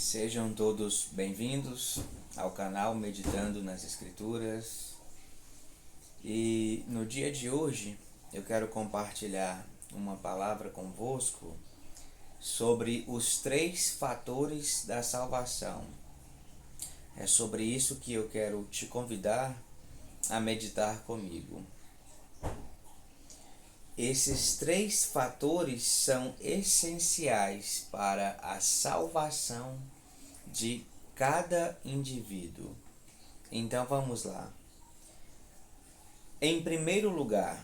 Sejam todos bem-vindos ao canal Meditando nas Escrituras. E no dia de hoje eu quero compartilhar uma palavra convosco sobre os 3 fatores da salvação. É sobre isso que eu quero te convidar a meditar comigo. Esses 3 fatores são essenciais para a salvação de cada indivíduo. Então vamos lá. Em primeiro lugar,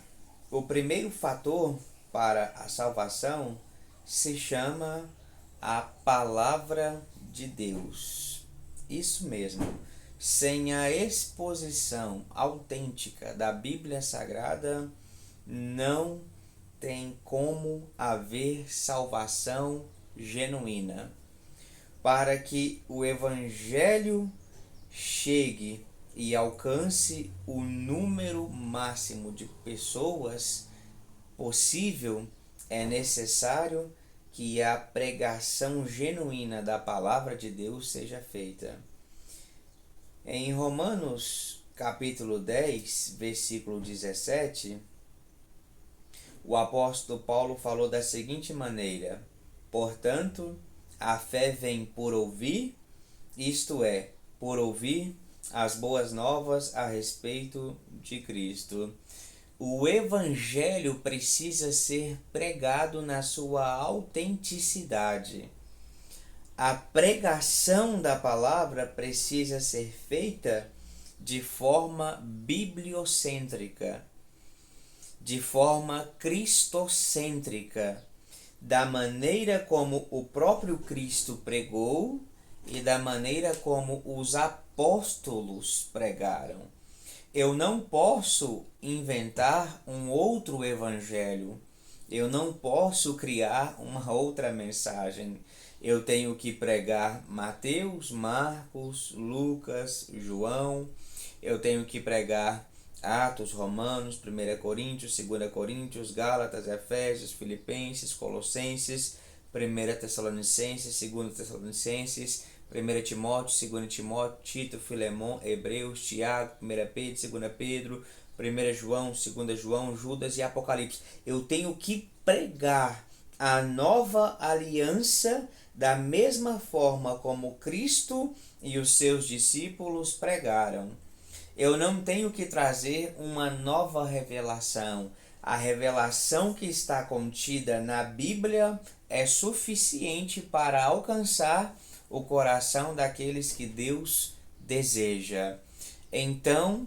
o primeiro fator para a salvação se chama a Palavra de Deus. Isso mesmo. Sem a exposição autêntica da Bíblia Sagrada, não tem como haver salvação genuína. Para que o Evangelho chegue e alcance o número máximo de pessoas possível, é necessário que a pregação genuína da Palavra de Deus seja feita. Em Romanos capítulo 10, versículo 17, o apóstolo Paulo falou da seguinte maneira: portanto, a fé vem por ouvir, isto é, por ouvir as boas novas a respeito de Cristo. O Evangelho precisa ser pregado na sua autenticidade. A pregação da palavra precisa ser feita de forma bibliocêntrica, de forma cristocêntrica, da maneira como o próprio Cristo pregou e da maneira como os apóstolos pregaram. Eu não posso inventar um outro evangelho. Eu não posso criar uma outra mensagem. Eu tenho que pregar Mateus, Marcos, Lucas, João. Eu tenho que pregar Atos, Romanos, 1 Coríntios, 2 Coríntios, Gálatas, Efésios, Filipenses, Colossenses, 1 Tessalonicenses, 2 Tessalonicenses, 1 Timóteo, 2 Timóteo, Tito, Filemão, Hebreus, Tiago, 1 Pedro, 2 Pedro, 1 João, 2 João, Judas e Apocalipse. Eu tenho que pregar a nova aliança da mesma forma como Cristo e os seus discípulos pregaram. Eu não tenho que trazer uma nova revelação. A revelação que está contida na Bíblia é suficiente para alcançar o coração daqueles que Deus deseja. Então,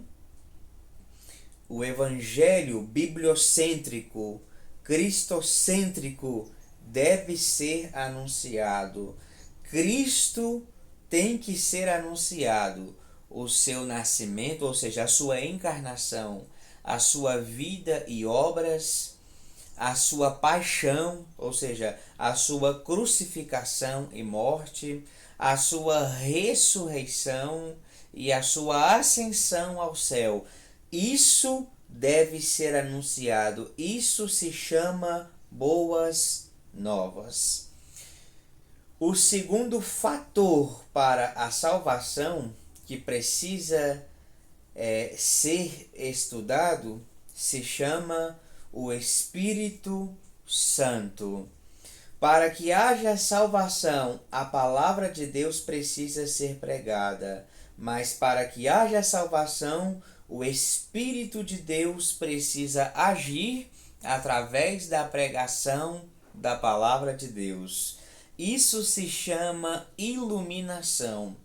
o evangelho bibliocêntrico, cristocêntrico deve ser anunciado. Cristo tem que ser anunciado. O seu nascimento, ou seja, a sua encarnação, a sua vida e obras, a sua paixão, ou seja, a sua crucificação e morte, a sua ressurreição e a sua ascensão ao céu. Isso deve ser anunciado. Isso se chama boas novas. O segundo fator para a salvação que precisa ser estudado se chama o Espírito Santo. Para que haja salvação, a palavra de Deus precisa ser pregada. Mas para que haja salvação, o Espírito de Deus precisa agir através da pregação da palavra de Deus. Isso se chama iluminação.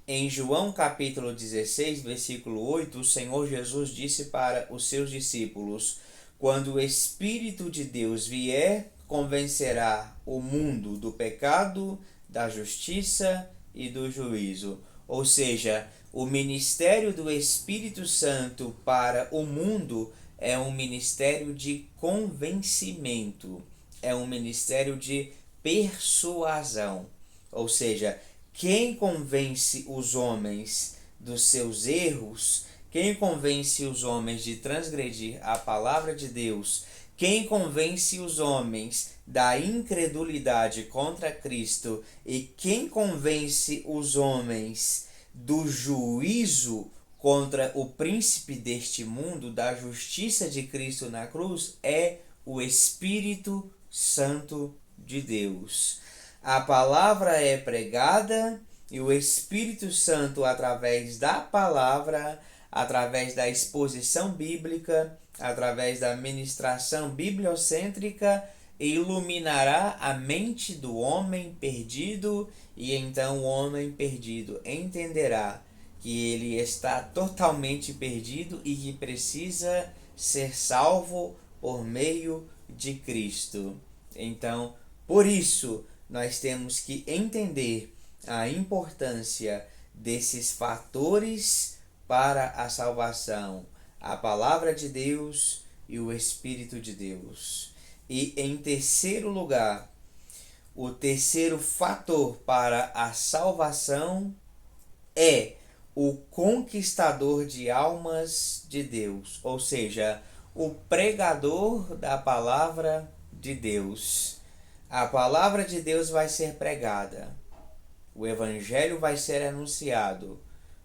Em João capítulo 16, versículo 8, o Senhor Jesus disse para os seus discípulos: quando o Espírito de Deus vier, convencerá o mundo do pecado, da justiça e do juízo. Ou seja, o ministério do Espírito Santo para o mundo é um ministério de convencimento, é um ministério de persuasão. Ou seja, quem convence os homens dos seus erros, quem convence os homens de transgredir a palavra de Deus, Quem convence os homens da incredulidade contra Cristo e quem convence os homens do juízo contra o príncipe deste mundo, da justiça de Cristo na cruz, é o Espírito Santo de Deus. A palavra é pregada e o Espírito Santo, através da palavra, através da exposição bíblica, através da ministração bibliocêntrica, iluminará a mente do homem perdido, e então o homem perdido entenderá que ele está totalmente perdido e que precisa ser salvo por meio de Cristo. Então, por isso, nós temos que entender a importância desses fatores para a salvação: a palavra de Deus e o Espírito de Deus. E em terceiro lugar, o terceiro fator para a salvação é o conquistador de almas de Deus, ou seja, o pregador da palavra de Deus. A palavra de Deus vai ser pregada, o evangelho vai ser anunciado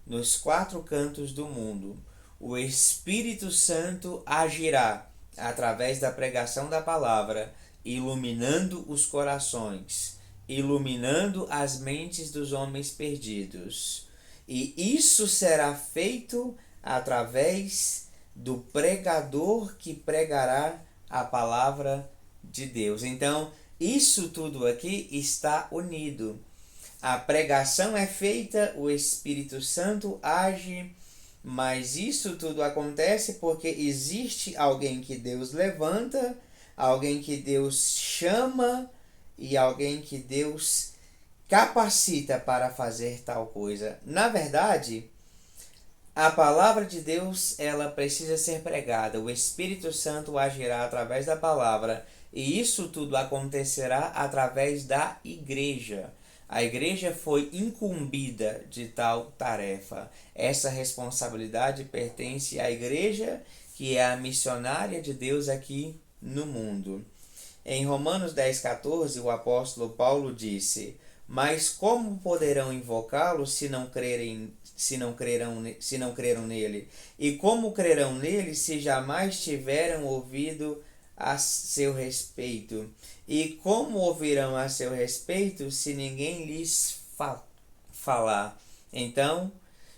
nos 4 cantos do mundo. O Espírito Santo agirá através da pregação da palavra, iluminando os corações, iluminando as mentes dos homens perdidos. E isso será feito através do pregador que pregará a palavra de Deus. Então, isso tudo aqui está unido. A pregação é feita, o Espírito Santo age, mas isso tudo acontece porque existe alguém que Deus levanta, alguém que Deus chama e alguém que Deus capacita para fazer tal coisa. Na verdade, a palavra de Deus, ela precisa ser pregada. O Espírito Santo agirá através da palavra e isso tudo acontecerá através da igreja. A igreja foi incumbida de tal tarefa. Essa responsabilidade pertence à igreja, que é a missionária de Deus aqui no mundo. Em Romanos 10,14, o apóstolo Paulo disse: mas como poderão invocá-lo se não creram nele? E como crerão nele se jamais tiveram ouvido a seu respeito? E como ouvirão a seu respeito se ninguém lhes falar? Então,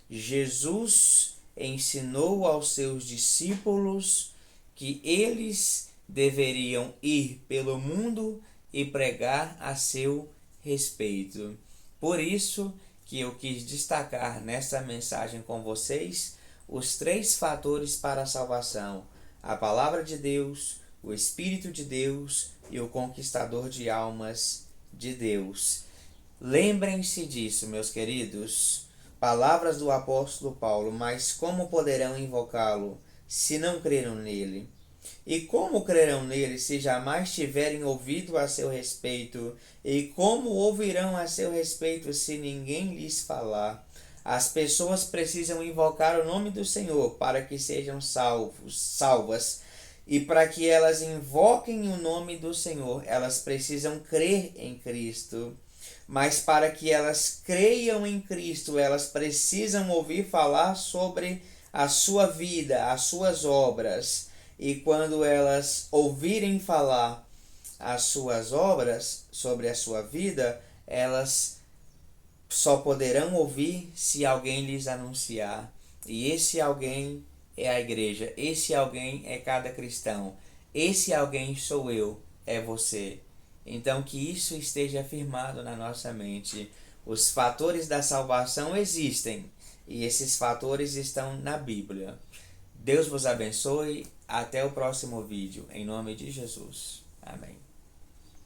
Jesus ensinou aos seus discípulos que eles deveriam ir pelo mundo e pregar a seu respeito. Por isso que eu quis destacar nessa mensagem com vocês os 3 fatores para a salvação: a palavra de Deus, o Espírito de Deus e o conquistador de almas de Deus. Lembrem-se disso, meus queridos. Palavras do apóstolo Paulo: mas como poderão invocá-lo se não creram nele? E como crerão nele se jamais tiverem ouvido a seu respeito? E como ouvirão a seu respeito se ninguém lhes falar? As pessoas precisam invocar o nome do Senhor para que sejam salvas. E para que elas invoquem o nome do Senhor, elas precisam crer em Cristo. Mas para que elas creiam em Cristo, elas precisam ouvir falar sobre a sua vida, as suas obras. E quando elas ouvirem falar as suas obras, sobre a sua vida, elas só poderão ouvir se alguém lhes anunciar. E esse alguém é a igreja, esse alguém é cada cristão, esse alguém sou eu, é você. Então que isso esteja afirmado na nossa mente. Os fatores da salvação existem e esses fatores estão na Bíblia. Deus vos abençoe. Até o próximo vídeo. Em nome de Jesus. Amém.